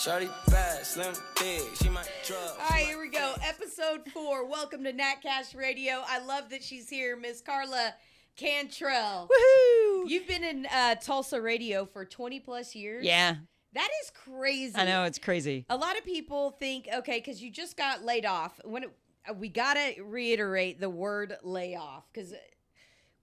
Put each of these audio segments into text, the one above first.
Shorty bad, slim, thick, she my drug. All right, here we go. Episode 4. Welcome to Nat Cash Radio. I love that she's here, Miss Karla Cantrell. Woohoo! You've been in Tulsa radio for 20 plus years. Yeah. That is crazy. I know, it's crazy. A lot of people think, okay, because you just got laid off. We got to reiterate the word layoff because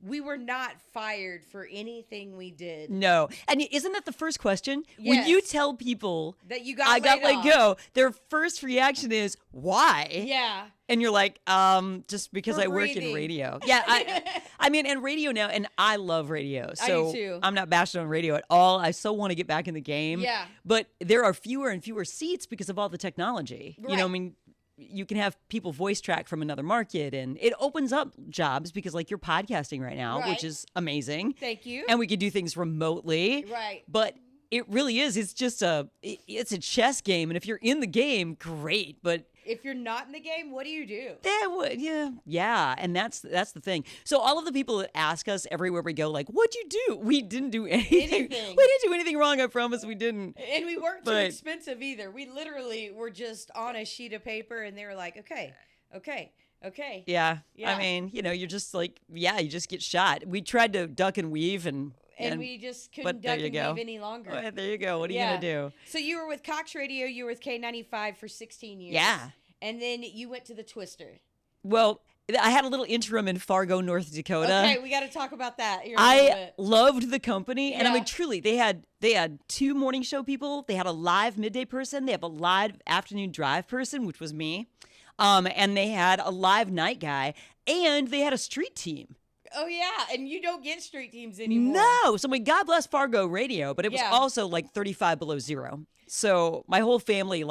we were not fired for anything we did. No. And isn't that the first question? Yes. When you tell people that you got I got laid let go, their first reaction is, why? Yeah. And you're like, just because I work in radio. Yeah, I mean, and radio now, and I love radio. So I do too. I'm not bashing on radio at all. I so want to get back in the game. Yeah. But there are fewer and fewer seats because of all the technology. Right. You know, I mean, you can have people voice track from another market, and it opens up jobs because, like, you're podcasting right now, Right. which is amazing. Thank you. And we can do things remotely. Right. But it really is. It's just it's a chess game, and if you're in the game, great. But if you're not in the game, what do you do? Yeah, and that's the thing. So all of the people that ask us everywhere we go, like, "What'd you do?" We didn't do anything. We didn't do anything wrong. I promise we didn't. And we weren't too expensive either. We literally were just on a sheet of paper, and they were like, "Okay." Yeah. Yeah. I mean, you're just like, you just get shot. We tried to duck and weave, and we just couldn't duck and weave any longer. Well, there you go. What are you gonna do? So you were with Cox Radio. You were with K95 for 16 years. Yeah. And then you went to the Twister. Well, I had a little interim in Fargo, North Dakota. Okay, we got to talk about that here in a little bit. Loved the company, and I Yeah. mean, truly, they had 2 morning show people. They had a live midday person. They have a live afternoon drive person, which was me, and they had a live night guy, and they had a street team. Oh yeah, and you don't get street teams anymore. No, so God bless Fargo Radio, but it was also like 35 below zero. So my whole family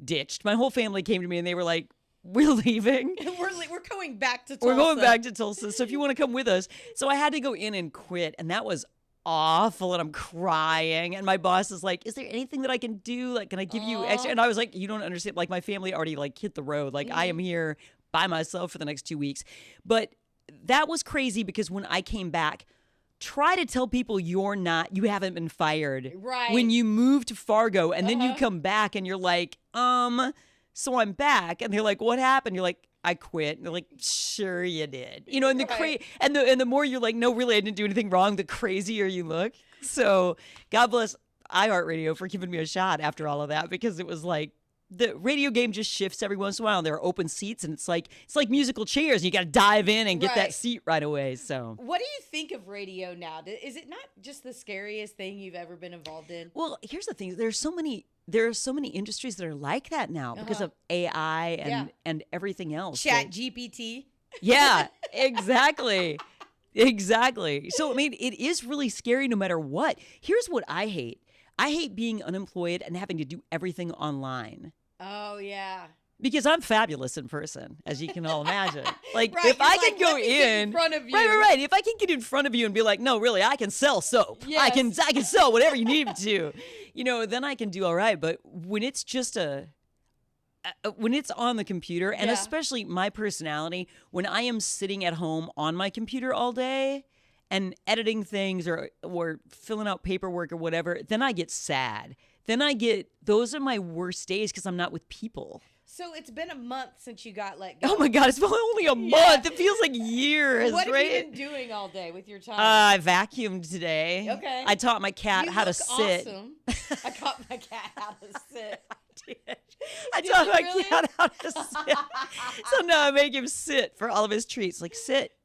ditched. My whole family came to me and they were like, "We're leaving. We're going back to Tulsa. We're going back to Tulsa. So if you want to come with us." So I had to go in and quit, and that was awful. And I'm crying, and my boss is like, "Is there anything that I can do? Like, can I give you extra?" And I was like, "You don't understand. Like, my family already hit the road. Like, I am here by myself for the next 2 weeks." But that was crazy because when I came back, try to tell people you haven't been fired. Right. When you move to Fargo and then you come back and you're like, so I'm back. And they're like, "What happened?" You're like, "I quit." And they're like, "Sure you did." And the more you're like, "No, really, I didn't do anything wrong," the crazier you look. So God bless iHeartRadio for giving me a shot after all of that, because it was like, the radio game just shifts every once in a while. There are open seats, and it's like musical chairs. You got to dive in and get that seat right away. So, what do you think of radio now? Is it not just the scariest thing you've ever been involved in? Well, here's the thing: there are so many industries that are like that now because of AI and everything else. Chat GPT. Yeah, exactly. Exactly. So, I mean, it is really scary no matter what. Here's what I hate. I hate being unemployed and having to do everything online. Oh, yeah. Because I'm fabulous in person, as you can all imagine. Like, right, if I can go in front of you. Right. If I can get in front of you and be like, "No, really, I can sell soap. Yes. I can sell whatever you need me to," then I can do all right. But when it's just when it's on the computer, and especially my personality, when I am sitting at home on my computer all day and editing things or filling out paperwork or whatever, then I get sad. Those are my worst days because I'm not with people. So it's been a month since you got let go. Oh my God, it's only a month. It feels like years, What have right? you been doing all day with your time? I vacuumed today. Okay. I taught my cat how to sit. Awesome. I taught my cat how to sit. I taught my cat how to sit. So now I make him sit for all of his treats. Like, sit.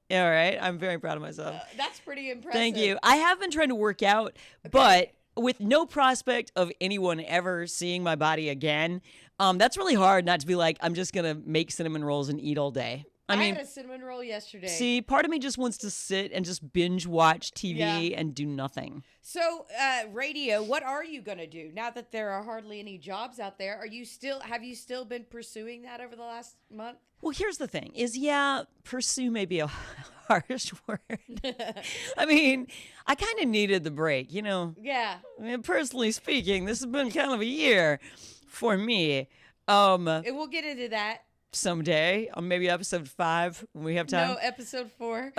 Yeah, all right. I'm very proud of myself. That's pretty impressive. Thank you. I have been trying to work out, but with no prospect of anyone ever seeing my body again, that's really hard not to be like, I'm just going to make cinnamon rolls and eat all day. I had a cinnamon roll yesterday. See, part of me just wants to sit and just binge watch TV and do nothing. So, radio, what are you going to do now that there are hardly any jobs out there? Have you still been pursuing that over the last month? Well, here's the thing is, pursue may be a harsh word. I mean, I kind of needed the break, Yeah. I mean, personally speaking, this has been kind of a year for me. And we'll get into that. Someday, maybe episode 5 when we have time. No, episode 4.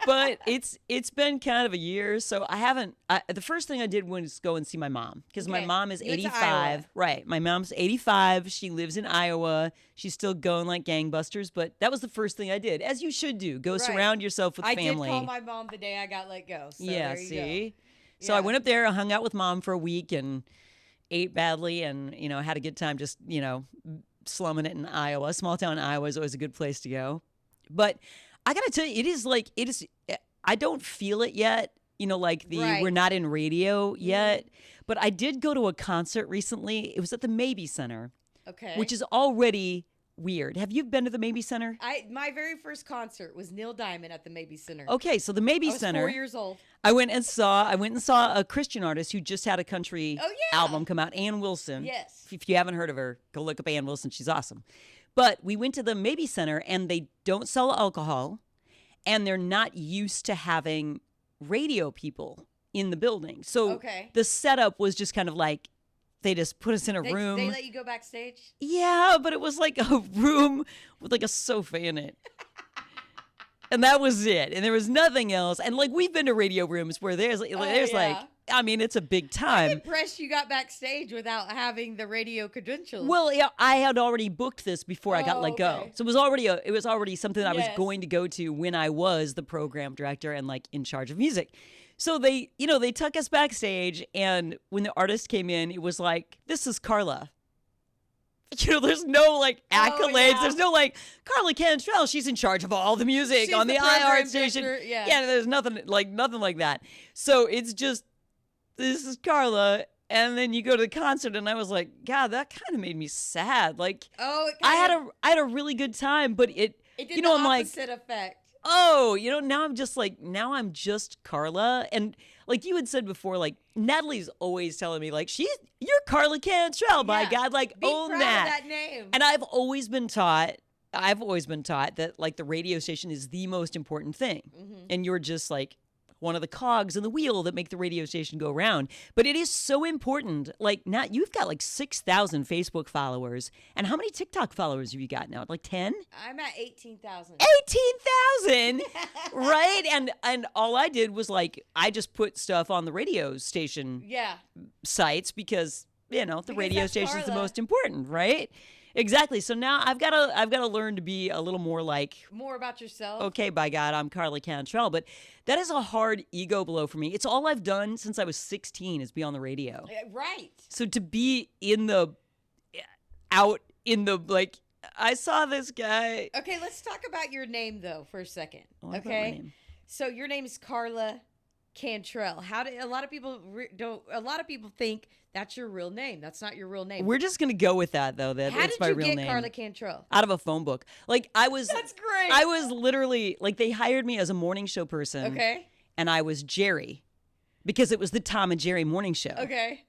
But it's been kind of a year, so I haven't. The first thing I did was go and see my mom because my mom is You went to 85. Iowa. Right, my mom's 85. She lives in Iowa. She's still going like gangbusters. But that was the first thing I did, as you should do. Go surround yourself with family. I did call my mom the day I got let go. So yeah, there you see. go. So I went up there, hung out with mom for a week, and ate badly, and had a good time. Just slumming it in Iowa. Small town Iowa is always a good place to go. But I gotta tell you, it is. I don't feel it yet. We're not in radio yet. But I did go to a concert recently. It was at the Maybe Center. Okay. Which is already weird. Have you been to the Maybe Center? My very first concert was Neil Diamond at the Maybe Center. Okay, so the Maybe I was Center. 4 years old. I went and saw a Christian artist who just had a country album come out, Ann Wilson. Yes. If you haven't heard of her, go look up Ann Wilson. She's awesome. But we went to the Maybe Center, and they don't sell alcohol, and they're not used to having radio people in the building. So the setup was just kind of like, they just put us in a room. They let you go backstage? Yeah, but it was like a room with like a sofa in it. And that was it. And there was nothing else. And we've been to radio rooms where there's it's a big time. I'm impressed you got backstage without having the radio credentials. Well, yeah, I had already booked this before I got let go. So it was already something I was going to go to when I was the program director and in charge of music. So they took us backstage, and when the artist came in, it was like, this is Karla. There's no accolades. There's no Karla Cantrell. She's in charge of all the music She's on the iHeart station. Yeah, there's nothing like that. So it's just, this is Karla. And then you go to the concert, and I was like, God, that kind of made me sad. I had a really good time, but it did the opposite effect. Oh, now I'm just Karla. And you had said before, Natalie's always telling me, you're Karla Cantrell, by God, Be own proud that. of that name. And I've always been taught that the radio station is the most important thing. Mm-hmm. And you're just one of the cogs in the wheel that make the radio station go round. But it is so important. Nat, you've got 6,000 Facebook followers. And how many TikTok followers have you got now? 10? I'm at 18,000. 18,000? Right? And all I did was I just put stuff on the radio station sites because, the radio station is the most important, right? Exactly. So now I've got to learn to be a little more more about yourself. Okay, by God, I'm Karla Cantrell. But that is a hard ego blow for me. It's all I've done since I was 16 is be on the radio. Right. So to be I saw this guy. Okay, let's talk about your name though for a second. What about my okay. name? So your name is Karla Cantrell. A lot of people think that's your real name. That's not your real name. We're just gonna go with that though. That's my real name. How did you get Karla Cantrell? Out of a phone book. That's great. I was literally they hired me as a morning show person. Okay. And I was Jerry, because it was the Tom and Jerry morning show. Okay.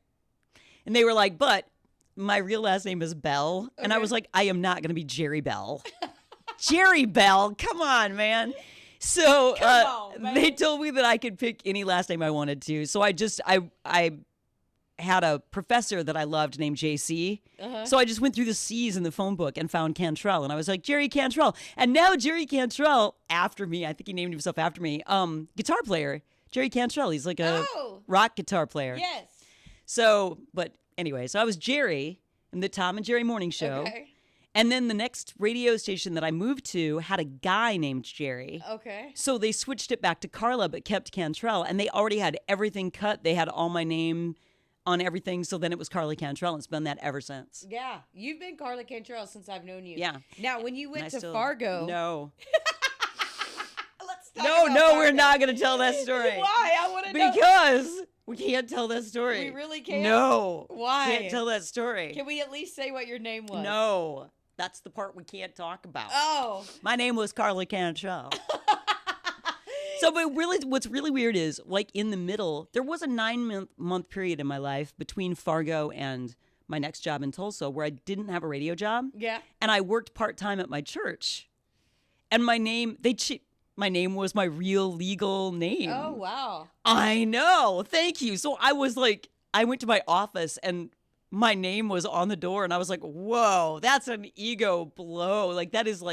And they were like, but my real last name is Bell. Okay. And I was like, I am not gonna be Jerry Bell. Jerry Bell, come on, man. So they told me that I could pick any last name I wanted to. So I had a professor that I loved named JC. Uh-huh. So I just went through the C's in the phone book and found Cantrell. And I was like, Jerry Cantrell. And now Jerry Cantrell, after me, I think he named himself after me, guitar player, Jerry Cantrell. He's a rock guitar player. Yes. So, but anyway, so I was Jerry in the Tom and Jerry morning show. Okay. And then the next radio station that I moved to had a guy named Jerry. Okay. So they switched it back to Karla, but kept Cantrell. And they already had everything cut. They had all my name on everything. So then it was Karla Cantrell. And it's been that ever since. Yeah. You've been Karla Cantrell since I've known you. Yeah. Now, when you went to Fargo. No. Let's talk about Fargo. We're not going to tell that story. Why? I want to know. Because we can't tell that story. We really can't? No. Why? Can't tell that story. Can we at least say what your name was? No. That's the part we can't talk about. Oh. My name was Karla Cantrell. So, but really, what's really weird is, in the middle, there was a 9-month period in my life between Fargo and my next job in Tulsa where I didn't have a radio job. Yeah. And I worked part-time at my church. And my name, my name was my real legal name. Oh, wow. I know. Thank you. So I was I went to my office and my name was on the door, and I was like, whoa, that's an ego blow. That is You're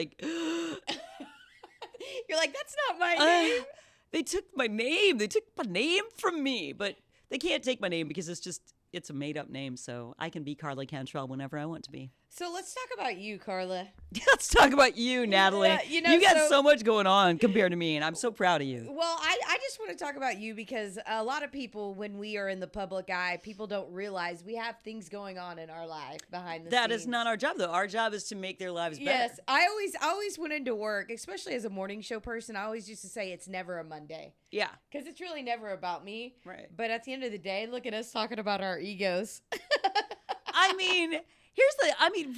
like, that's not my name. They took my name. They took my name from me, but they can't take my name because it's a made up name. So I can be Karla Cantrell whenever I want to be. So let's talk about you, Karla. Let's talk about you, Natalie. Yeah, you got so much going on compared to me, and I'm so proud of you. Well, I just want to talk about you because a lot of people, when we are in the public eye, people don't realize we have things going on in our life behind the scenes. That is not our job, though. Our job is to make their lives better. Yes, I always went into work, especially as a morning show person. I always used to say it's never a Monday. Yeah. Because it's really never about me. Right. But at the end of the day, look at us talking about our egos. I mean...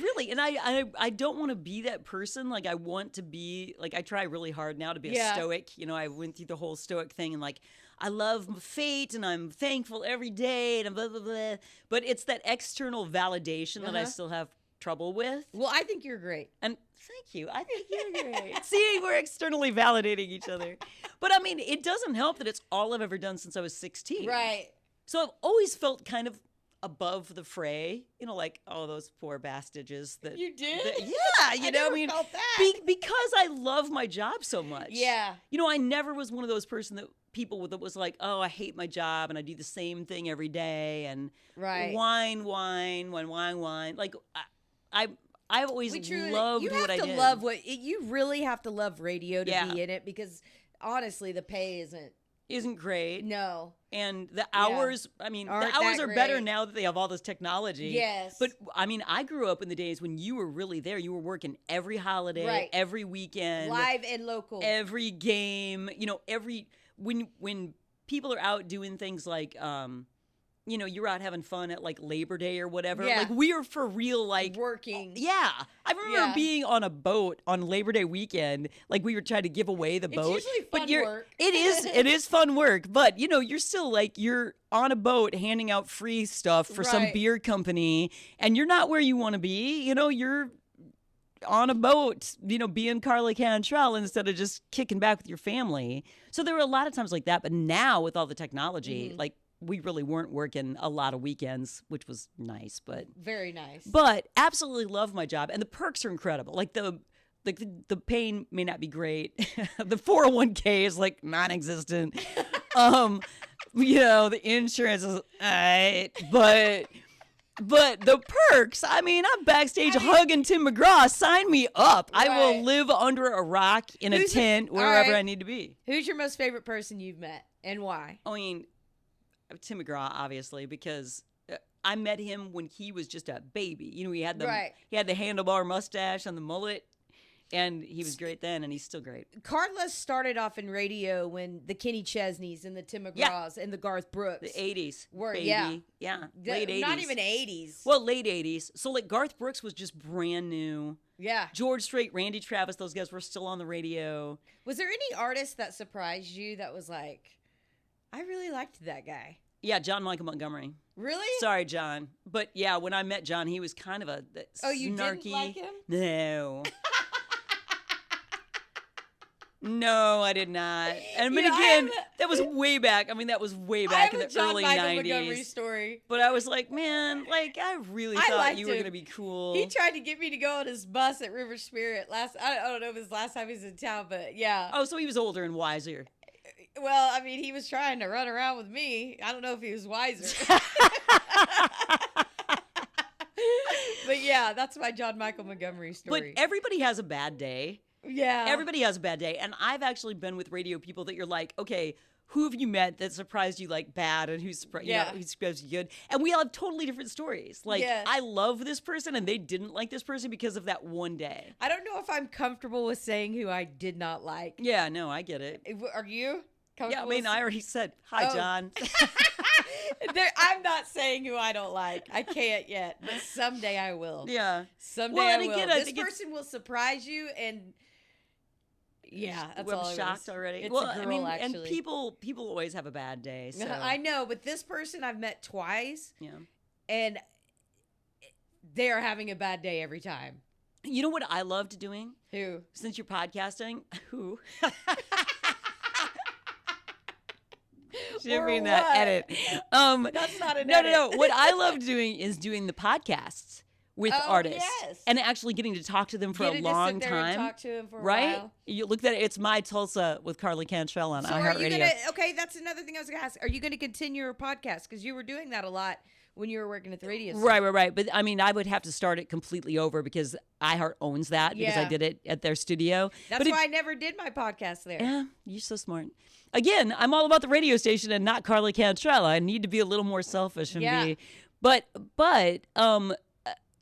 really, and I don't want to be that person. Like, I want to be, like, I try really hard now to be a stoic. You know, I went through the whole stoic thing, and, like, I love fate, and I'm thankful every day, and blah, blah, blah. But it's that external validation that I still have trouble with. Well, I think you're great. And thank you. I think you're great. See, we're externally validating each other. But, I mean, it doesn't help that it's all I've ever done since I was 16. Right. So I've always felt kind of above the fray, you know, like, oh, those poor bastages. You did? Yeah, you know, I mean, felt that. Because I love my job so much. Yeah. You know, I never was one of those people that was like, oh, I hate my job and I do the same thing every day and whine. Like, I've always loved what I did. You really have to love radio to be in it because honestly, the pay isn't great. No. And the hours, I mean, the hours are better now that they have all this technology. Yes. But, I mean, I grew up in the days when you were really there. You were working every holiday, every weekend. Live and local. Every game. You know, when people are out doing things like, you know, you're out having fun at, like, Labor Day or whatever. Yeah. Like, we are for real, like... working. Yeah. I remember being on a boat on Labor Day weekend. Like, we were trying to give away the boat. It's usually fun work. It is fun work. But, you know, you're still, like, you're on a boat handing out free stuff for some beer company. And you're not where you want to be. You know, you're on a boat, you know, being Karla Cantrell instead of just kicking back with your family. So there were a lot of times like that. But now with all the technology, like, we really weren't working a lot of weekends, which was nice, but very nice. But absolutely love my job, and the perks are incredible. Like the pay may not be great. The 401k is like non-existent. You know, the insurance is but the perks. I mean, I'm backstage hugging Tim McGraw. Sign me up. I will live under a rock in a tent wherever I need to be. Who's your most favorite person you've met, and why? I mean, Tim McGraw, obviously, because I met him when he was just a baby. You know, he had the handlebar mustache and the mullet, and he was great then, and he's still great. Karla started off in radio when the Kenny Chesneys and the Tim McGraws and the Garth Brooks. The 80s. Were, baby. Yeah. Late 80s. Not even 80s. Well, late 80s. So, like, Garth Brooks was just brand new. Yeah. George Strait, Randy Travis, those guys were still on the radio. Was there any artist that surprised you that was like, I really liked that guy? Yeah, John Michael Montgomery. Really? Sorry, John. But yeah, when I met John, he was kind of a snarky. You didn't like him? No. No, I did not. And but that was way back. I mean, that was way back in the early 90s. I have a John Michael Montgomery story. But I was like, man, like I really thought you were going to be cool. He tried to get me to go on his bus at River Spirit I don't know if it was last time he was in town, but yeah. Oh, so he was older and wiser. Well, I mean, he was trying to run around with me. I don't know if he was wiser. But yeah, that's my John Michael Montgomery story. But everybody has a bad day. Yeah. Everybody has a bad day. And I've actually been with radio people that you're like, okay, who have you met that surprised you like bad and who surprised you good? And we all have totally different stories. Like, I love this person and they didn't like this person because of that one day. I don't know if I'm comfortable with saying who I did not like. Yeah, no, I get it. Are you? Yeah, I mean, I already said, hi, John. I'm not saying who I don't like. I can't yet, but someday I will. Yeah. Someday I will. This person will surprise you, and yeah, that's all. I'm shocked already. It's a girl, actually. And people always have a bad day. So. I know, but this person I've met twice. Yeah. And they are having a bad day every time. You know what I loved doing? Who? Since you're podcasting, who? Should be in that edit. That's not an edit. No. What I love doing is doing the podcasts with Oh, artists yes. and actually getting to talk to them for Get a to just long sit there time. and talk to him for a right? while. You look at it, it's My Tulsa with Karla Cantrell on So are you iHeartRadio. gonna? Okay, that's another thing I was gonna ask. Are you gonna continue your podcast? Because you were doing that a lot when you were working at the radio station. Right. But I mean, I would have to start it completely over because iHeart owns that because I Yeah. did it at their studio. That's but why I never did my podcast there. Yeah, you're so smart. Again, I'm all about the radio station and not Karla Cantrell. I need to be a little more selfish and Yeah. be, but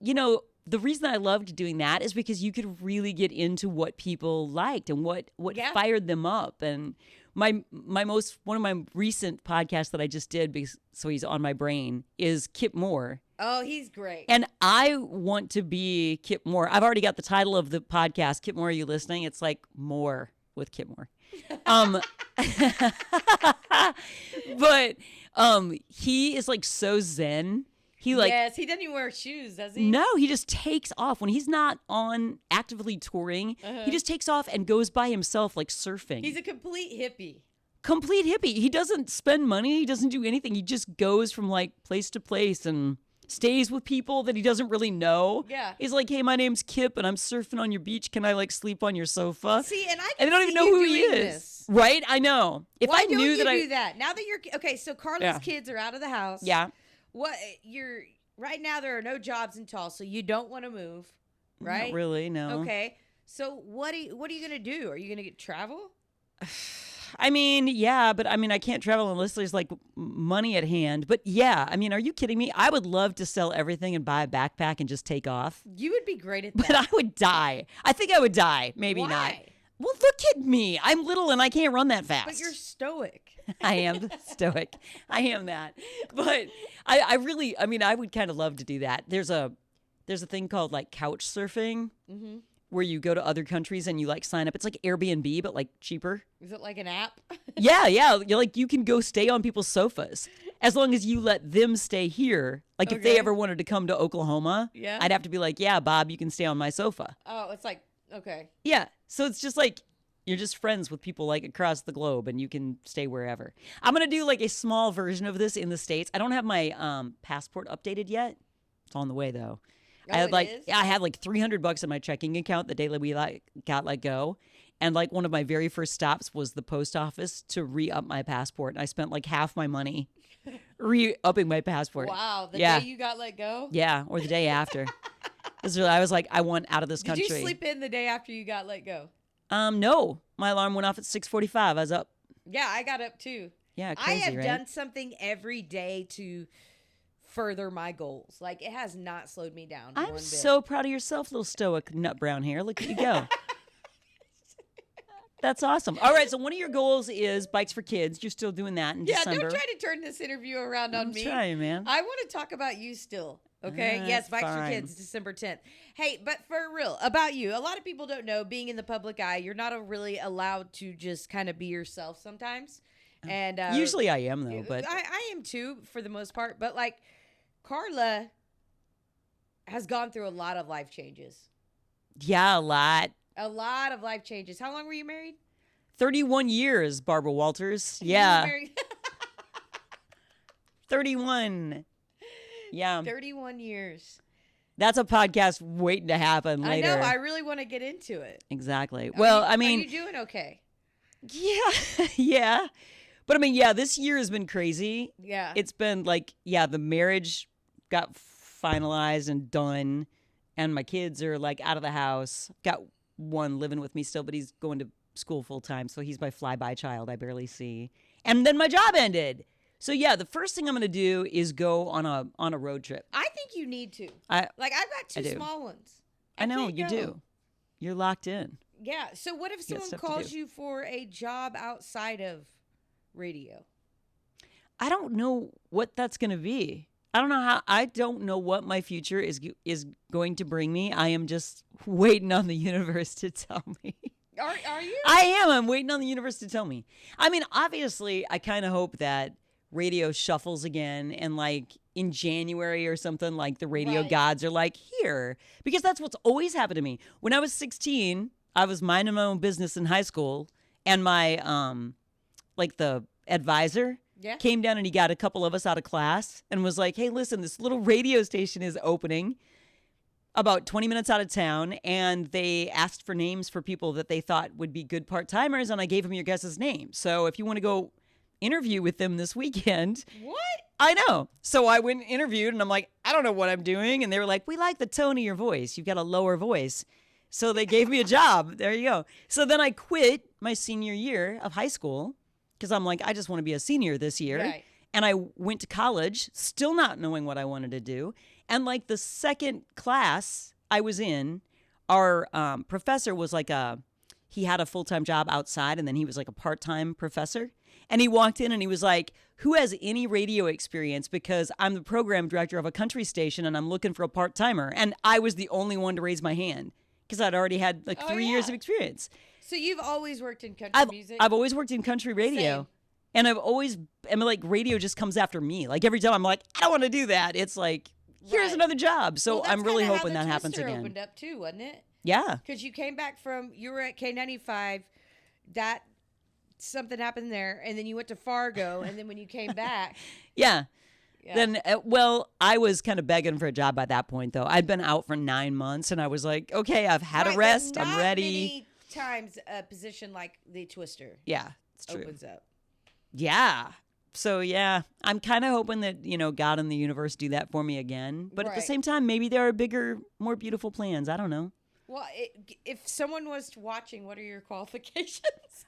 you know, the reason I loved doing that is because you could really get into what people liked and what Yeah. fired them up. And one of my recent podcasts that I just did, because so he's on my brain, is Kip Moore. Oh, he's great. And I want to be Kip Moore. I've already got the title of the podcast. Kip Moore, are you listening? It's like More with Kip Moore. But he is like so zen. He like yes, he doesn't even wear shoes, does he? no, he just takes off when he's not on actively touring. He just takes off and goes by himself like surfing. He's a complete hippie. Complete hippie. He doesn't spend money. He doesn't do anything. He just goes from like place to place and stays with people that he doesn't really know. Yeah. He's like, hey, my name's Kip and I'm surfing on your beach. Can I like sleep on your sofa? See, and I And can I don't even see know you who he doing is. this. Right? I know. If Why I don't knew you that do that? Now that you're okay, so Carla's Yeah. kids are out of the house. Yeah. What you're right now? There are no jobs in Tulsa. You don't want to move, right? Not really, no. Okay. So what are you gonna do? Are you gonna get travel? I mean, yeah, but I mean, I can't travel unless there's like money at hand. But yeah, I mean, are you kidding me? I would love to sell everything and buy a backpack and just take off. You would be great at that. But I would die. I think I would die. Maybe not. Why? Well, look at me. I'm little and I can't run that fast. But you're stoic. I am stoic. I am that. But I really, I mean, I would kind of love to do that. There's a thing called like couch surfing where you go to other countries and you like sign up. It's like Airbnb, but like cheaper. Is it like an app? Yeah. You're like, you can go stay on people's sofas as long as you let them stay here. Like if they Okay. ever wanted to come to Oklahoma, Yeah. I'd have to be like, yeah, Bob, you can stay on my sofa. Oh, it's like okay. Yeah. So it's just like you're just friends with people like across the globe and you can stay wherever. I'm going to do like a small version of this in the States. I don't have my passport updated yet. It's on the way though. Oh, I had it like is? I had like $300 in my checking account the day that we got let go. And like one of my very first stops was the post office to re-up my passport. And I spent like half my money re-upping my passport. Wow. The Yeah. day you got let go. Yeah, or the day after. I was like, I want out of this Did country. you sleep in the day after you got let go? No. My alarm went off at 6:45. I was up. Yeah, I got up too. Yeah, I crazy, have right? done something every day to further my goals. Like it has not slowed me down. I'm one bit. so proud of yourself, little stoic nut brown hair. Look at you go. That's awesome. All right, so one of your goals is bikes for kids. You're still doing that in December. Don't try to turn this interview around on I'm me. trying, man. I want to talk about you still. Okay. Yes, Bikes for fine. Kids, December 10th. Hey, but for real, about you, a lot of people don't know, being in the public eye, you're not really allowed to just kind of be yourself sometimes. And Usually I am though, but I am too for the most part. But like Karla has gone through a lot of life changes. yeah, a lot. A lot of life changes. How long were you married? 31 years, Barbara Walters. You were Yeah, married 31. Yeah, 31 years. that's a podcast waiting to happen later. I know. I really want to get into it. Exactly. Well, I Are mean, you doing okay? yeah, yeah. But I mean, yeah, this year has been crazy. Yeah. It's been like, yeah, the marriage got finalized and done, and my kids are like out of the house. Got one living with me still, but he's going to school full time, so he's my flyby child. I barely see. And then my job ended. So yeah, the first thing I'm going to do is go on a road trip. I think you need to. I Like I've got two do. small ones. I know can't you go. do. You're locked in. Yeah. So what if got someone stuff to calls do. you for a job outside of radio? I don't know what that's going to be. I don't know what my future is going to bring me. I am just waiting on the universe to tell me. Are you? I am. I'm waiting on the universe to tell me. I mean, obviously, I kind of hope that radio shuffles again and like in January or something, like the radio Right. gods are like, here. Because that's what's always happened to me. When I was 16, I was minding my own business in high school, and my like the advisor Yeah. came down and he got a couple of us out of class and was like, hey, listen, this little radio station is opening. about 20 minutes out of town, and they asked for names for people that they thought would be good part-timers, and I gave them your guess's name. So if you want to go interview with them this weekend. What? I know. So I went and interviewed, and I'm like, I don't know what I'm doing. And they were like, we like the tone of your voice. You've got a lower voice. So they gave me a job. There you go. So then I quit my senior year of high school because I'm like, I just want to be a senior this year. Right. And I went to college, still not knowing what I wanted to do. And like the second class I was in, our professor was like he had a full-time job outside, and then he was like a part-time professor. And he walked in and he was like, who has any radio experience? Because I'm the program director of a country station and I'm looking for a part-timer. And I was the only one to raise my hand because I'd already had like 3 years of experience. So you've always worked in country music? I've always worked in country radio. Same. And like, radio just comes after me. Like, every time I'm like, I don't want to do that. It's like, here's another job. So I'm really hoping that happens again. Opened up too, wasn't it? Yeah. Because you came back you were at K95, something happened there, and then you went to Fargo, and then when you came back. Yeah. Then, I was kind of begging for a job by that point, though. I'd been out for 9 months, and I was like, okay, I've had a rest. I'm ready. Many times a position like the Twister. Yeah, it's true. Opens up. Yeah. So, yeah, I'm kind of hoping that, God and the universe do that for me again. But at the same time, maybe there are bigger, more beautiful plans. I don't know. Well, if someone was watching, what are your qualifications?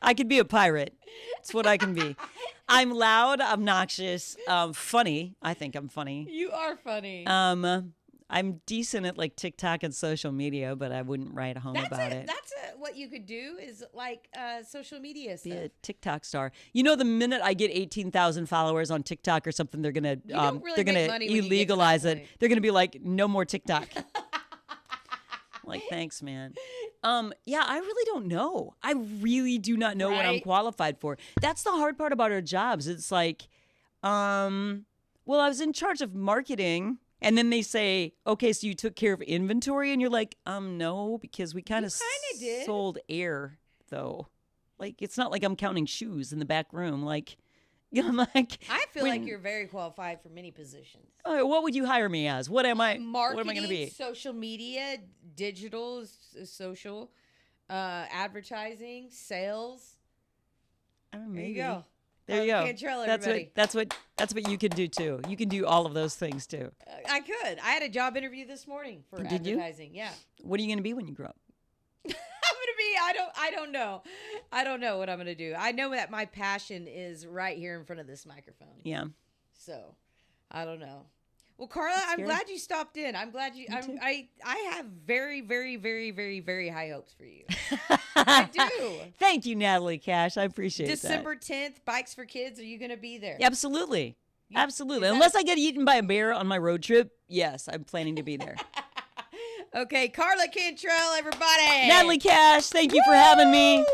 I could be a pirate. That's what I can be. I'm loud, obnoxious, funny. I think I'm funny. You are funny. I'm decent at like TikTok and social media, but I wouldn't write home about it. That's what you could do is like social media stuff. Be a TikTok star. The minute I get 18,000 followers on TikTok or something, they're gonna illegalize it. They're gonna be like, no more TikTok. Like, thanks, man. Yeah, I really don't know. I really do not know what I'm qualified for. That's the hard part about our jobs. It's like, I was in charge of marketing, and then they say, okay, so you took care of inventory, and you're like, no, because we kind of sold air, though. Like, it's not like I'm counting shoes in the back room. Like, I'm like, I feel like you're very qualified for many positions. What would you hire me as? What am I? Marketing, what am I going to be? Social media, digital, social, advertising, sales. There you go. There you go. Cantrell, everybody. That's what you can do too. You can do all of those things too. I could. I had a job interview this morning for advertising. You? Yeah. What are you going to be when you grow up? I don't know. I don't know what I'm going to do. I know that my passion is right here in front of this microphone. Yeah. So, I don't know. Well, Karla, I'm glad you stopped in. I'm glad I have very, very, very, very, very high hopes for you. I do. Thank you, Natalie Cash. I appreciate December 10th, Bikes for Kids. Are you going to be there? Absolutely. Absolutely. Unless I get eaten by a bear on my road trip, yes, I'm planning to be there. Okay, Karla Cantrell, everybody. Natalie Cash, thank you for having me.